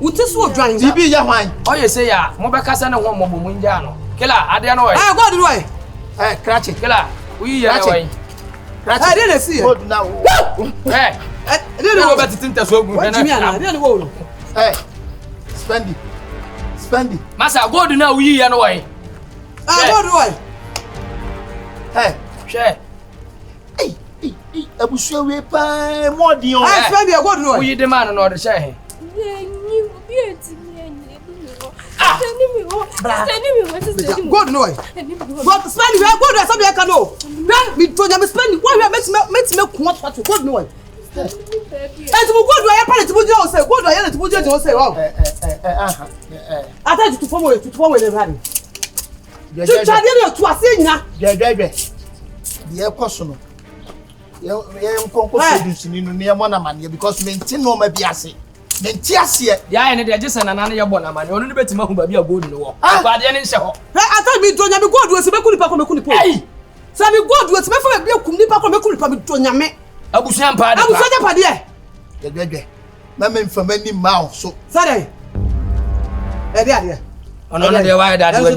Utisu dwan bibi ya hwan oye say ya mo be kasa na ho mo bo munja no kila ade no ah god do why cratch kila we ya why cratch ah dey see god now dey no be titinta so ogun na dey no wo spendi masa god na we ya no why ah god do why she abusuwe we pa modin o spendi god do why we the man no de she he God no. God spend you go do something I can know. Then me to me spend why you make what God no. And to go do I parent to do say go do I to do say wow. Ata to form we dey run. You try dey to ase nyina. The ekoso no. Ye nkonko produce ni no ne mo na mane because maintain no ma bi ase. Mentiasie ya ene de gese na nane ye bo na mane onu ne betima hu ba bi agodu ne wo ba de ne nse ho ata mi do nya mi godu ose be kunipa ko me kunipa sa mi godu ose be fa bi akum nipa ko me kunipa mi do nya me abusuan pa de abusuan pa de gedwedwe na me mfama ni ma so sa de e de ade ono no de why that we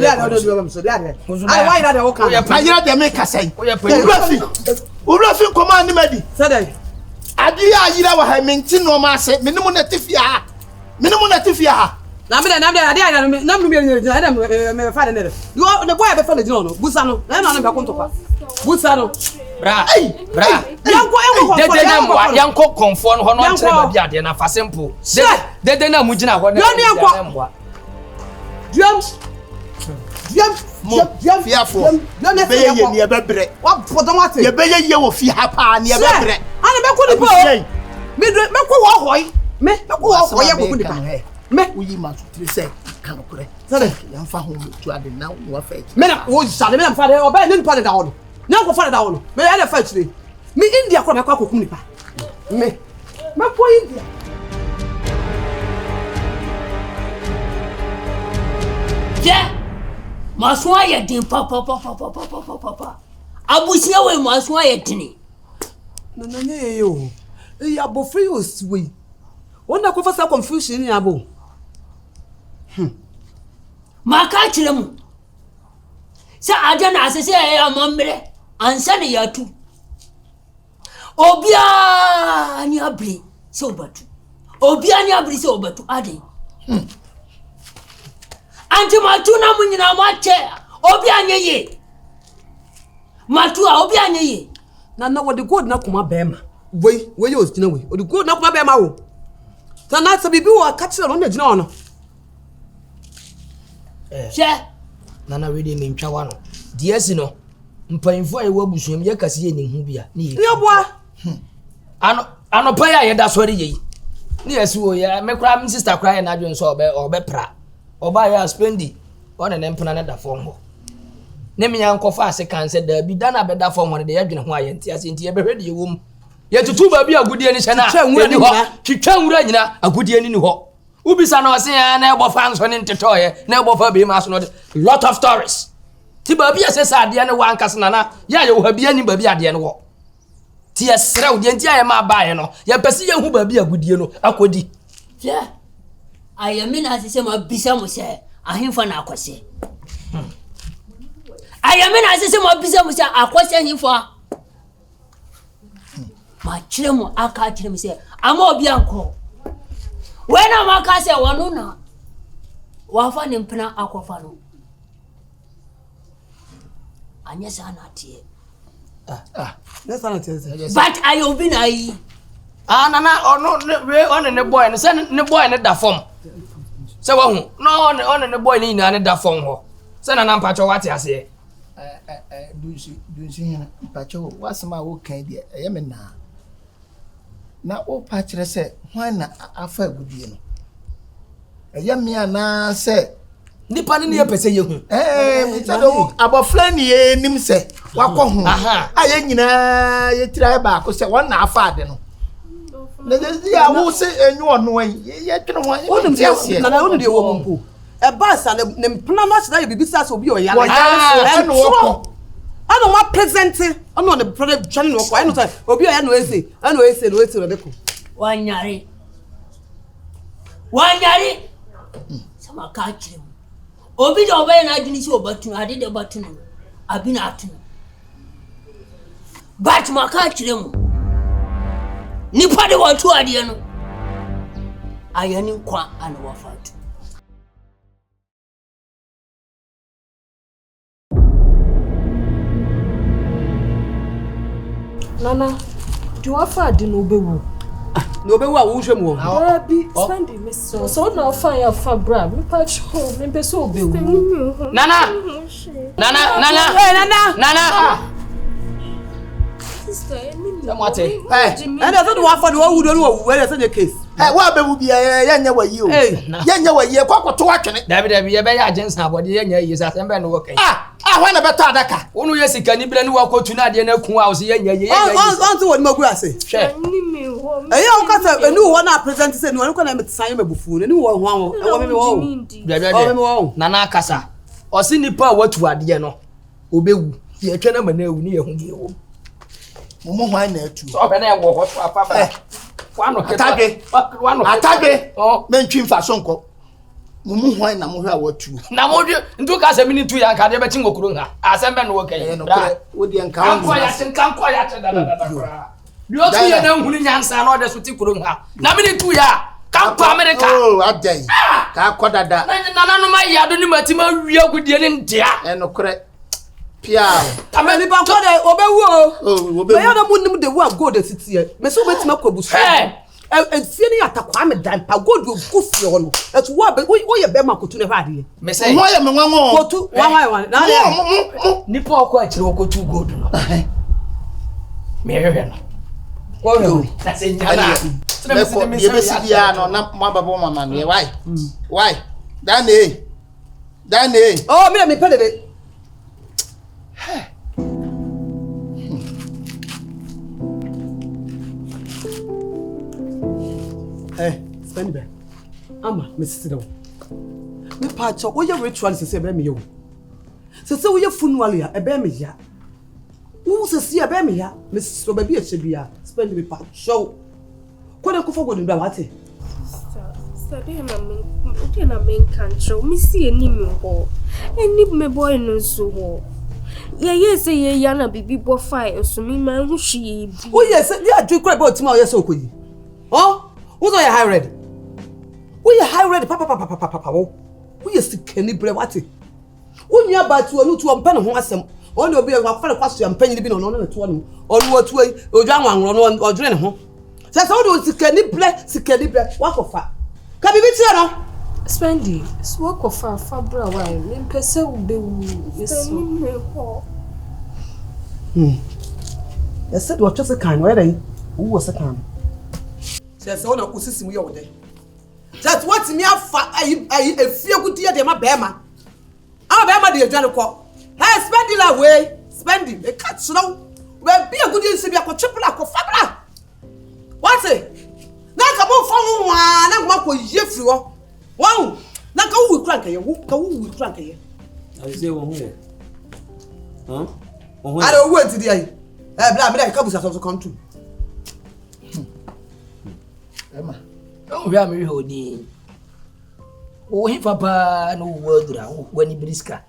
so de ade ai why that wo kan na yira de me kasai o ye pa urafi nkoma ni madi sa de adi ya yira wa ha menti no ma ase menimu na tifia ha na me adi ya na me me fa de ne you the boy be fa de no busa no na na be konto pa busa no bra yanko yanko konfo no no ntere ba bi ade na fa simple de na mu gina ho ne yanko Diam fiafo be ye ni e bebre wa podomate ye be ye wo fi ha pa ni e bebre ana be kuni po me ko wo hoy me ko wo hoy ko kuni pa me uyi ma tutire se kan kure sale ya mfa ho tu ade na wo fa me na wo sale me na mfa de oba ni pa de da wono na ko fa de da wono me ya na fa tire me India ko me kwa ko kuni pa me ko India yeah. Maswa ye din papa abusia we maswa ye tini na nye yo e abofri oswe wona ko fasa confusion ni abo maka kire mu sa aja na asese ye amamre ansa ne yatu obia ni abri se obatu ade anti matu na munyina mache obi anyeye matu a obi anyeye na wodi god na kuma bema we yo stina we wodi god na kuma bema wo ta na se bibi wo ka kire no na gina ono she na we dey mentwa wa no DS no mpanfo ayewo abusuam ye kase ye ni hu bia ni boa ano pa ya ye da so re ye ni esi wo ya me kra mi sister kra ye na adwen so obe pra oba ya spendi one ne mpena ne da fom ho ne me yankofa ase kan se da bi da na be da fom ho de ya dwene ho ayenti ase nti ye be hwede ye wom ye tutu ba bi agudie ni hye na twitwa nwura nyina agudie ni ho ubisa na ose ya na ebo fa nso ne ntetoye na ebo fa be ma so no lot of stories ti ba bi ase sa ade ne wankase na ya ye wo ha bi ani ba bi ade ne wo ti esre wo de nti aye ma ba ye no ye pese ye hu ba bi agudie no akodi yeah. Ayamina asise ma bisa mo se ahemfa na akwose ayamina asise ma bisa mo se akwose ahemfa ma kire mo aka kire mo se ama obi anko we na ma ka se wono na wa fa ne mpena akofa no anya sa na tie na sa na tie but ayobi na yi nana ono we on ne boy ne se ne boy ne da form se wa hu no on ne boy ni na da form ho se na mpacho wate ase dunsi hina mpacho wasema wo kan de eye me na o pa kire se hwan na afa agudie no eye me ana se nipa ne pese ye hu me tell abofra ne ye nim se wakọ hu aye nyina ye tira ba ko se won na afa ade no na dey ya wo se enyu ono ye twene ho wonu de na wonu de wo mpo e ba sa ne mpna ma se da ye bibisa so obi o ya ano wa present ano the product channel no kwa no say obi o ya no ese no de ko wanyare sama ka kire obi de obey na adwini si obatu ade de batu no abi na atu but maka kire mu nipa de watu ade no ayani kwa ana wafatu Nana, do you offer the nobewu? Nobewu a wo hwem wo. Abi, spend the miss. So now find your fa bra. Me patch home, me be so obewu. Nana. Sister, Samate. And I don't want for the one who don't know where is the case. Wa be bu bia ye wa yi o. Ye nya wa yi kwakoto atwene. David ye be ya agents na body ye nya yi sa sembe no work. Hwa na beta adaka. Wonu ye sika ni bile ni wakotu na ade na ku a o se ye nya yi. On to what magu ase. Hwe. O ka say enu wo na present say no ko na me san mabufu ni wo ho e wo me wo. Nana akasa. O se nipa watu ade no obewu. Ye twa na mana ewu ni ye hu ye wo. Mo hwan na atu. So be na ye wo ho to afa ba. Atadwe. Mentwi mfa so nko. Mumu hwan na mo hwa watu. Na mo ndu ka se mini tu ya ka de be chingokuru ha. Asembe no wokai. Wo de nka wo. Kanko ya che da. Dio tu ya na nhuni nyansa na ode so ti kuru ha. Na mini tu ya kanko America. Oh, adai. Ka kodada. Na no ma ya do ni matima wi agudie ni ndia. Enokre. Pia. Amani ba ko de obewu o. Me ya na munim de wo go de city e. Me so betima kwabusu. Fie ni atakwa me dan pa go do go fie ho no. Etu wo ye be makotu ne hwa de. Me say. Wo ye me nwanwo. Kotu wan. Na nipa okwa achire okotu gold no. Me hwe no. Wo na se nyana. Ye be si dia no na mababo mama me why? Dane. Oh, me pede. Spend it. Ama, Mrs. Sido. Me patch up. What your ritual is say, me yo. So we your funeral ya, a bear me ya. Who says see a bear me ya? Mrs. So baby, should be ya. Spend me patch show. What a coffee would do what? Sister, na main control. Me see any more. Any me boy no so. Yes, ye yana bibi bo fire so me man who she. Oh yes, yeah, do cry about tomorrow yes okay. Oh, who's your high red? We high red papa. We is kenny bre what? When you about to no to ampen ho asem. On obi e wa fa kwaso ampen bi no no to no. Onu otu e odwan wan no odwene ho. Say so do sikeni bre wa kofa. Ka bibi ti no. Spendi, swak of fa bra why? Me pese wo be wu. Yes. I said what just a kind where they who was a kind. Says so na kusisi mu ye wo de. Just what me afa I feel good dear de ma bema. Ama bema de adwane ko. Hey spend it away. Spend it. E catch now. We be a good dear se bi akotwepla akofabla. What say? Na ka bo fa ho wa na ma ko yefri ho. Wow. Na ka wu krank ye. Ka wu krank ye. I say one here. Huh? I don't want to dey. Bla me dey ka busa so come to. Emma. Oh, we are me hodi. Oh, he papa no word ra wani briska.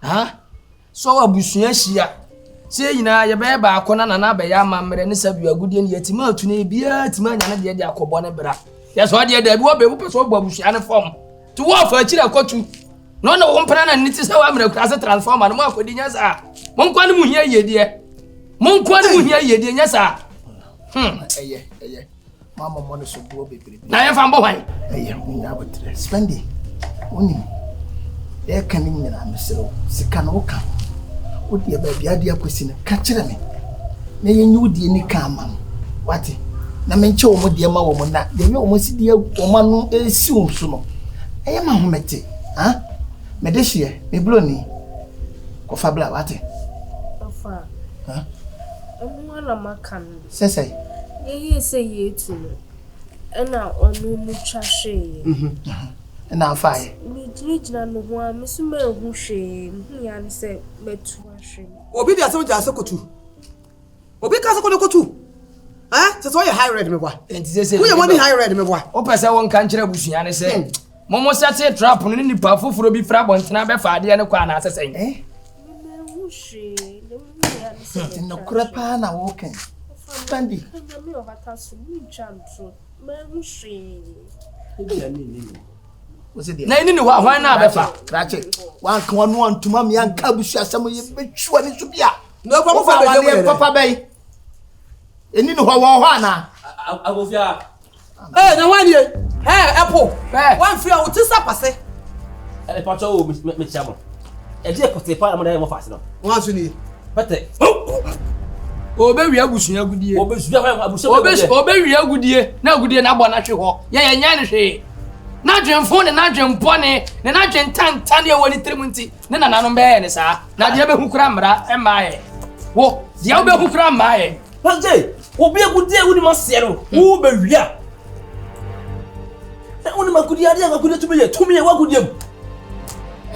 Ha? So abusua hia. Se nyina ye be ba akona na be ya mamre ne sabu agudie ne yatima atune bia tima nya ne de akobo ne bra. Yes, what de bi wo be wo peso bo abusua ne form. To wo fa akira akotu. No na wo mpana na niti se wa amre kra se transformer no mo akodi nya sa. Mo nkwa ne mu hia yedie. Mo nkwa ne mu hia yedie nya sa. Eye. Mama money so go bebre. Na ye fa mbo hwan. Eye, nya botre. Spendi. Oni. E kan ni nyina mesero. Sika no ka. Odi e ba bia dia kwesi na ka kire me. Na ye nyu die ni ka ma. Wati. Na me nche omo die ma wo mo na. De ye omo si die omo no esi so no. Eye ma homete. Ha? Me de hye, me bloni. Ko fabla wate. Afa. Ha? Emu na makan. Sese. Ye say ye tu no. Ena onu mu twahwe. Na afaye. Me jina no ho a me so ma hu hwe. Hu ya ne say metu ahwe. Obi dia se ja se kotu. Obi ka se kotu. Se so ye high red me boy. Enti se se. Who ye money high red me boy. O pese won kan kire busua ne se. Momo sate trap no ni pa foforo bi fra bontena be fa ade ne kwa na asesen. Me hu hwe. Le ya ne say. No krepa na woken. Spandi. Me o hata so mu chanto. Me hu hwe. Na ini ni hwan na be fa. Rache. Wan kan wanu antuma me anka busua asem ye betwa ni so bia. No kwa fa be papa bay. Eni ni hwa ana. Agofia. Na wan ye. Apple. Wan free o ti sapase. E pa cho me chamo. E di e pote pa na mo fa se no. Wan so ni. Pete. Obe wi agusua gudie. Obe suya fa abusua. Obe wi agudie. Na agudie na bo na hwe ho. Ye nya ne hwe. Na dwemfo ne na dwempo ne na dwentantan ye woni trimunti. Ne nananom be ne sa. Na de be hukura mra e maaye. Wo, de obe hukura maaye. Panje, obi agudie woni ma se no. Wo be wia. E woni magudie ade agudie tumi ye wagudie mu.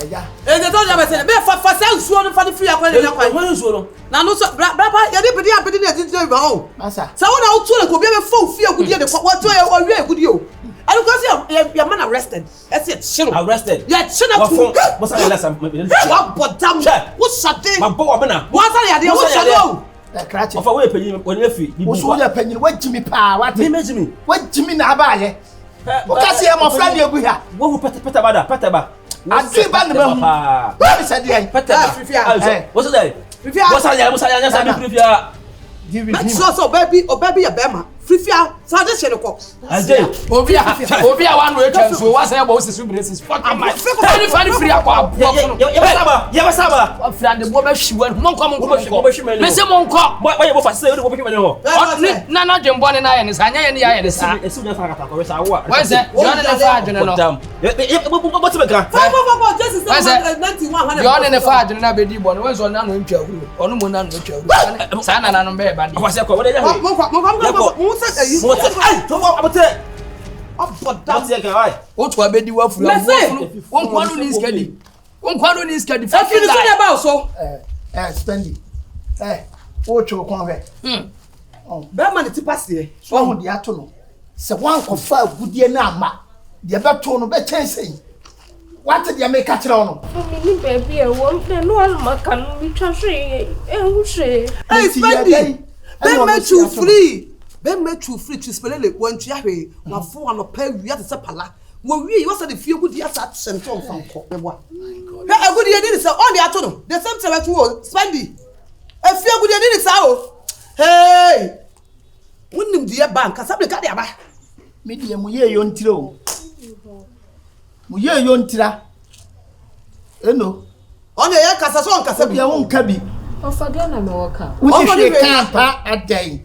Eja. De to ja be se be fa se nsuo no fa de free akwa ne akwa. Wo nsuo no. Na no so braba ye de bidi abidi na titi ba ho. Masa. Sa wona o tu le ko bi be fo fie agudie de kwa to ye o wi agudie o. And because your man arrested. That's it. Shino. Arrested. Yeah, shino. What's that last time? What but damn. What's shutting? My boy abena. What's that idea? What's that? The cratch. Of a way pay when you fee. What's all your penny? What Jimmy Pa? What Jimmy? What Jimmy Nabaye? What can see my friend you here? What will Petaba? I see band papa. What is that? Petaba. What's that? What's that? So baby, oh baby, a bema. Frifia, so just share the cock. Obi a one way chance we was able to subresis. Fuck my. Funny free akwa. Yeah, saba. Friend the boy she went mon come. Me say mon ko. Why you for say you go pick me no. Na jembo ne na ye ne sa nya ye ne ya ye ne sa. Esu nya fara ka ko sa wa. Why say you on the fa adwene no. What me ka? Just is 9100. You on the fa adwene na be di bo no we so na no ntwa huru. Onu mo na no ntwa huru. Sa na no be ba di. Akwase ko we dey ya. Mo Ay, to wa abote. Abodam. O to abedi wa furu. Won kwano ni skadi. Won kwano ni skadi. Fa finish na ba so. Spendi. O cho kon hwe. Be man ti pass here. So hu de ato no. Se wan kofa agudie na ama. De be to no be chensen. What did you make a trono? Me baby e won no al makan mi twahwe e hu hwe. Hey, Spendi. Be make you free. Be make you free to spelele wantua hwe wafo anopa wi ate se pala wo wi you say the fie gudi asa senton fanko be boa he agudi e ni say on the ato no the same time to Spendi e fie gudi e ni say o hey wonim die bank asabe ka dia ba me die mu ye yo ntira o mu ye yo ntira eno on ye kasa so on kasa bi ya won ka bi Ofade na me woka. wo hwe ka pa adan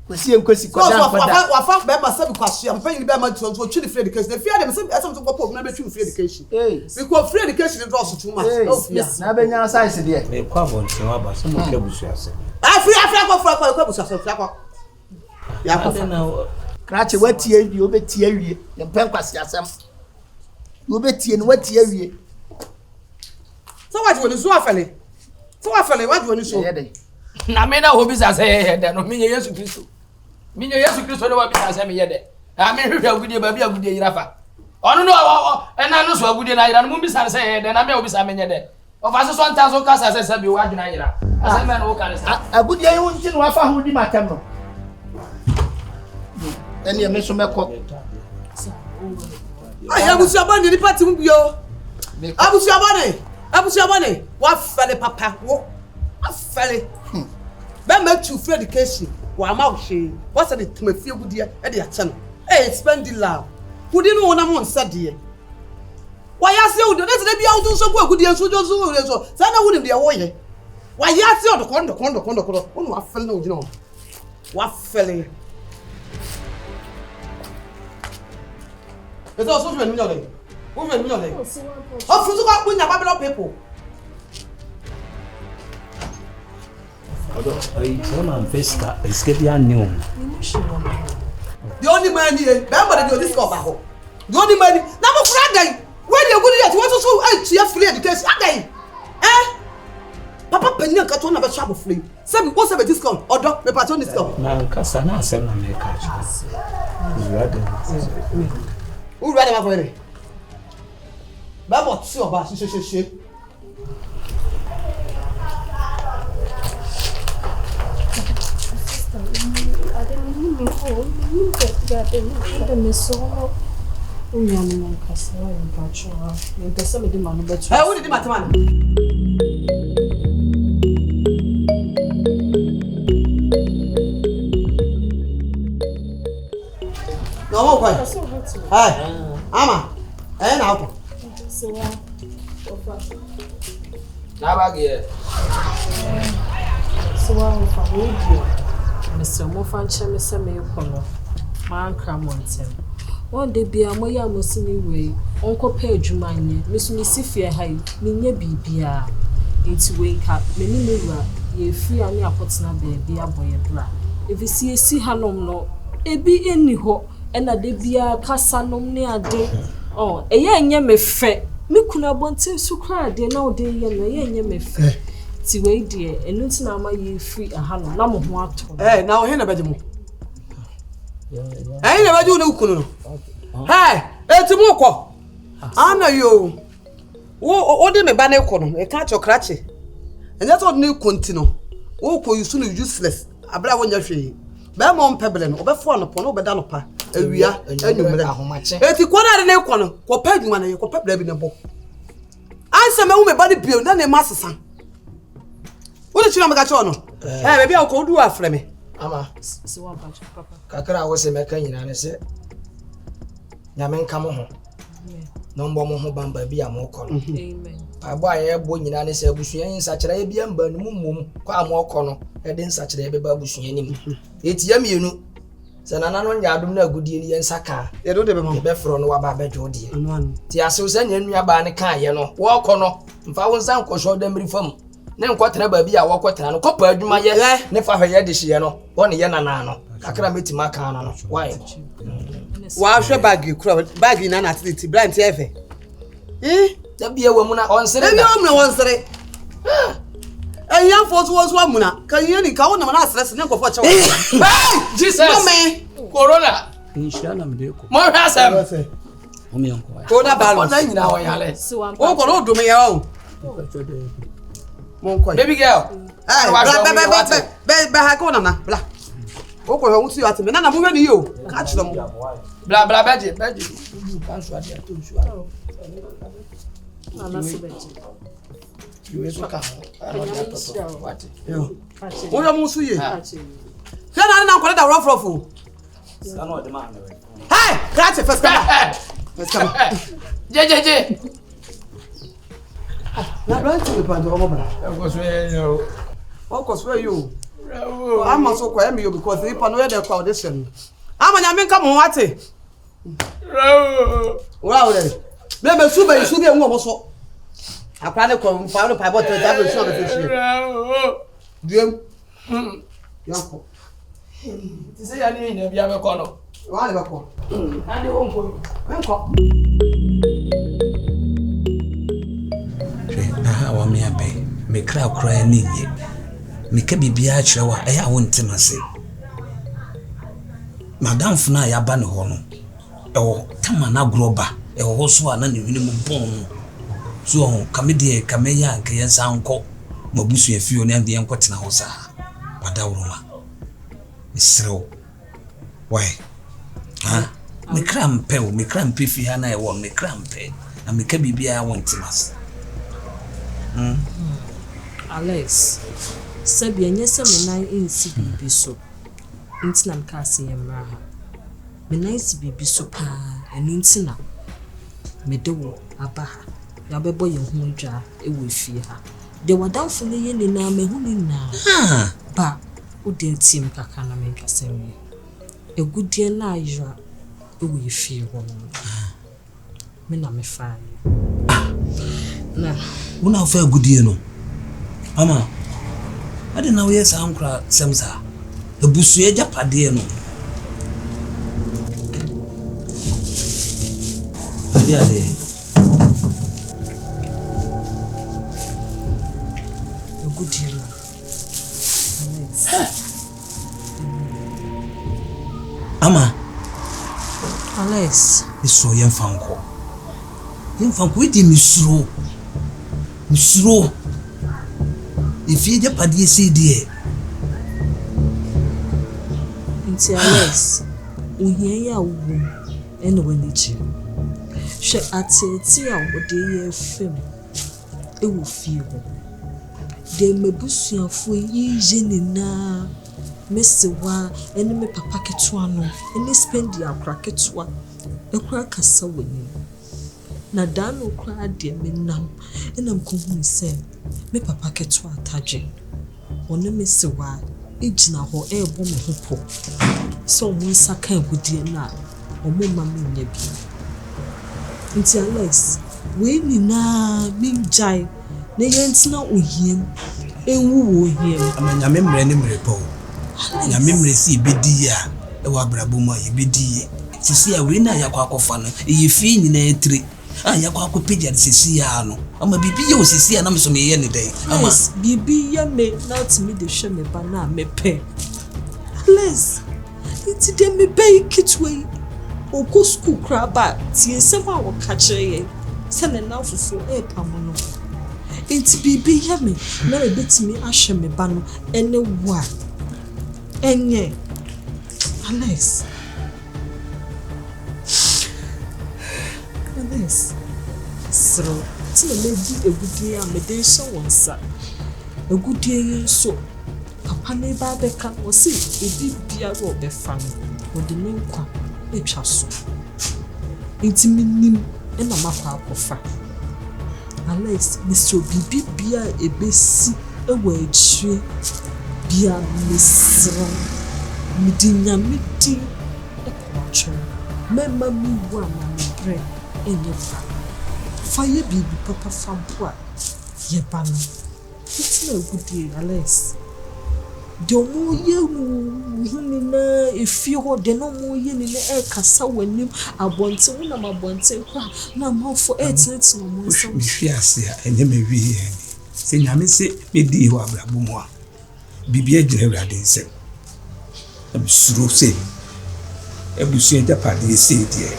Kwesi enkwesi koda wafa be ma sabi kwaso am pay be ma to twi the free education the fear dem say asem to pop na be twi free education because free education dey draw so too much na be nya size dey Me kwa bonti wa ba so mo ke busu ase. Free kwa busu ase free kwa ya kwa krache watie wie obetie awie ye pen kwasi asem obetie no watie awie so what when so afele what when so na me na hobi sa say de no me Yesu Kristo minye Yesu Kristo no wa bi ase me yede na me hwehwe agudie ba bi agudie yirafa onu no na no so agudie na yira no mu bi sa say yede na me obi sa me yede o fa so nta so kasa say bi wa dwuna yira ase me no ka sa agudie yi wonti no afa ho di matam no ene me so meko ay abusu abane ni party mu bio abusu abane wa fele papa wo afele be make you free education wa ma hwe what's the tmafie gudie e de ache no Spendi love gudie no wona mo nsa de wa ya se udo na bia udo so ku gudie so jo so sa na wunim de wo ye wa ya se odo kondo onu afele na ogina wa fele eso so me nyo le Who will know? Oh, physical when you Babylon people. Although I escape your new. The only man here, remember the discover. The only man, now Friday. When you're good at what so I free education again. Papa Penny and Catona have a shop of free. Some what's a discount or drop the patron discount. Now, Cassana send a make Who read about it? Babot, so about she. No, hi, Ama, and out. Now again. So for me, Mr. Mofanche, Mr. Mayokono, man Cramonten. One day be a moya mosini way, Uncle Page Mania, Miss Missifia High, Minya Bibia. Into wake up, many mirror, ye free and your potna baby, a boy a bra. If you see Hanom no, a be any ho, and a debia casanum near day. Oh, a young me fe, me kuna bonte so cry, they know day and me fe. See, wait, dear, and it's now my ye free a hand, number one. Eh, now here about you. I never do no kuno. Hey, it's a moko. I know you. Oh, me banner kono, a catch or cratchy. And that's all new continue. Oh, you soon useless. A bravo on your tree. Bamon Pebblen, over 4 upon over Danopa. We are, and you matter how much. If you quarter the corner, or peg one, you could pep in a book. Answer my body bill, then a master son. What did you make a chono? Eh, maybe I'll call you after me. Ama, So one patch, Papa. Kakra was a mechanic and I said, Yamen come home. No more bamba be a more corner. Amen. I buy a boy in an essay bush in such a baby and burn mum, quite more corner, and then such a baby bush in him. It's yummy, you know. Sananon Yaduna good Indian Saka. They don't have a befron or Baba Jodi. And one. Tia Susan and Yabanica, you know, walk on. If I was uncle, show them reform. Then what never be a walk and copper, you might never hear this year, 1 year and no. I can't meet my car. Why? Why should bag you crowd bag in an activity blind TV? Eh? There be a woman on Sunday. No one said it. A young folks was 1 minute. Can you only count on us? Let's never watch. Jesus, Corona. More has him. Corona balance in our yale. So one oh, God, do me own. Baby girl. Blah. Oh, I won't see you at me. Nana, moving you. Catch them. Blah, blah, Betty. You is what? Oh, I'm also here. Can I now call it a rough ruffle? Hey, that's it. First come. Let's come. JJ. Not right to the point of over. Of course, where you? I'm also quite you because they know the foundation. I'm a young come on, what it? Well, then, let me super, you should be a woman. I plan to come found a pipe to the show of Jim. To say I need to be a corner. Why never call? And you won't go. I want me a bay. Me crowd crying in ye. Me can be a shower. I won't tell myself. Madame Fna Yaban Hono. Oh, Tamana Groba. A horse one and minimum bone. So, Camede, Camea, and Kayan Uncle. Mobusu a few and the Uncle Hosa. Padauroma. It's slow. Why? Huh? Me cramp, me cramp if you and I want me cramp, and me can be I want to us. Alex, Sabia, yes, I'm 9 in CB so. Intinam Cassie and Raha. Me nice be so pa and intina. Me do abaha. Yabe boy and hunja, it will fear her. They were down for me in a me who now. But who did seem Kakana make a semi? A good dear Niger, who will fear one. me na me fa na una fa gudie no mama ade na we sa ankra semsa ebusu eja pade no ade gudie no ama Alex iso yemfanko idi misuro if eja pade se die nti Alex ohia ya wo ene wanichi hwe ateti a wode ye fem ewo fie ho de mebusuafo yi na mesewa ene me papa ketua no ene spendi akra ketua ekura kasa wani na dan okra de menam ena mkohunu se me papa ketua ATADWE one mesewa ejina ho ebo me hopo so mo nsaka agudie na omo ma me nya bi nti Alex we ni na minjai na yentina ohiem enwu wo ohiem amanya memre ne mrepo nya memre si bedi ya e wa brabo ma ye bedi sisi ya we na yakwa akofa no e fi nyina etire yakwa akopeja sisi ya no ama bibi ye osisi ya na me so me ye ne dai ama bibi ya me na timi de hwe me ba na me pe Alex iti de me be kitwe oko school kraba tie sema wo ka kire se ne na fufu e pamono iti bibi ya me na e betimi ahwe me ba no ene wa enye Alex so tina lady egudie a me dey sha wonsa egudie so papa ne ba be ka wo se ebi bia ro be fa no wo de ne nkwa etwa so intiminim ena makwa akofa Alex Mr. Bibi bia ebesi ewo achie bia mesro midinya midi ekwacho mema mi wa na bre enye fa fire bibi papa fampoa ye bano it's no good Alex do mo ye huni na efi ho de no mo ye ni na e kasa wanim abonte wo na mabonte kwa na mafo etineti no mo so mi ase a enye me wi ye se nyame se me di ho abrabo mo a bibi agire urade nse abisuro se ebusu enta pade se die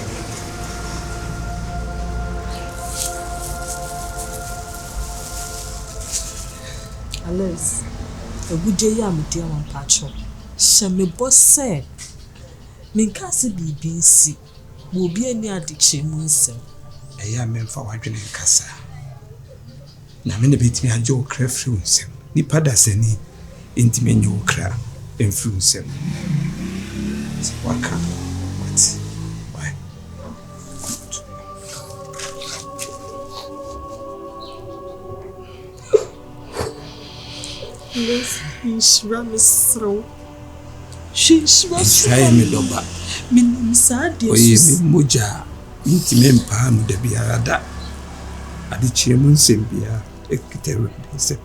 Alex egudie ya mede am pacho hye me bose minka se bibi nsi bo obi ani adeche mu nsem eya me mfa wadwene kasa na me ne betimi age okra firi nsem ni pada sani intime nyo okra emfiri nsem waka what why Yes, Ramesro. She's try me doba. Min sad oye mi moja intime mpa mu da biara da ade chiemu nsem bia ekiteru nsem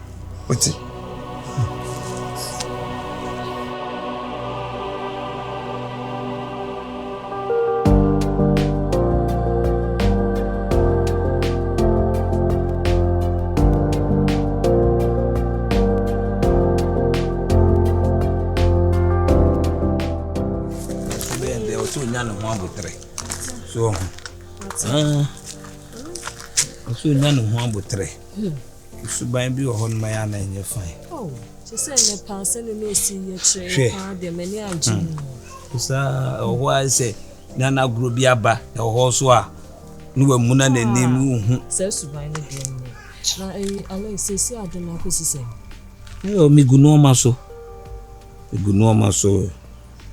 what so nyane ho abotre suban bi ho no ya na enye fine se se ne panse ne no si ye kire pa de mani agi sa ho a se na na gro bi aba e ho so a no wa mu na nanim hu se suban ne bi na ala se ade na ko si se o mi gunu ma so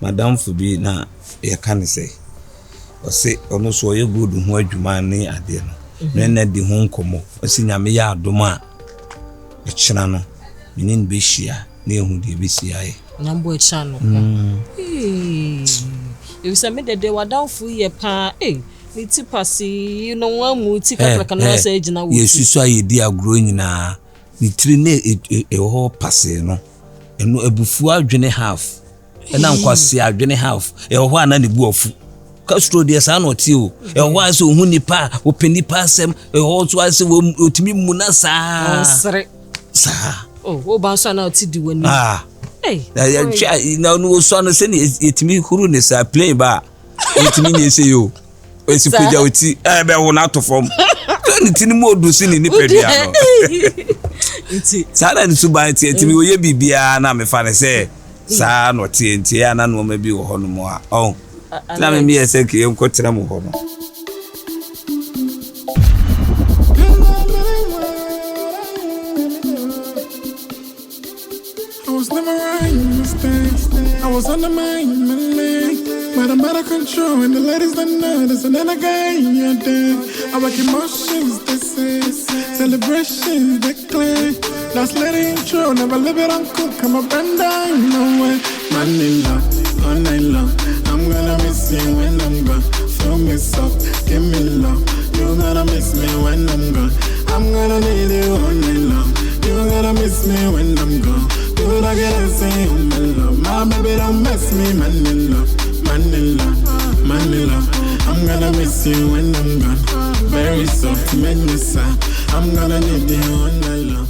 madam fu bi na ye kan se o se ono so ye good hu adwuma ne ade no na di ho nkomo osi nyame ya adoma e kira no menin be hia na ehu de be sia ye na mbo e kira no e se me de wadanfu ye pa Niti pasi, you know one muti kakra na say gina wo. Yesu so ayedi agro nyina. Ni tiri ne ho pase no. Eno ebufu adwene half. Ena nkwase adwene half. Ho ana ne bu ofu. Castro de sa no ti o. Ho ase ohun nipa, openipa asem. Ho so ase otimi muna sa. Sere. Sa. Oh, wo ban so na oti di wani. Hey. Na no so no se ne etimi huru ne sa play ba. Etimi ne se yo. Esi kuja oti be wo na to form. Ni tini mo do si ni pedua no. Nti. Sala ni suban ti etimi oye bibia na me fa ne se sa no ti enti ya na no ma bi wo ho no mo a. Oh. Na me ese ke enko tira mo ho no. I was on the mind, my leg, but I'm out of control. And the ladies don't know there's another guy in your day. I work emotions, they say, celebrations, they claim. That's letting intro, never live it on cook. I'm a brand down, no way. Man in love, all night long. I'm gonna miss you when I'm gone. Feel me soft, give me love. You're gonna miss me when I'm gone. I'm gonna need you all night long. You're gonna miss me when I'm gone. You're not gonna say oh my love. My baby don't mess me, man in love, man in love, man in love. I'm gonna miss you when I'm gone. Very soft, make me sad. I'm gonna need you all night long.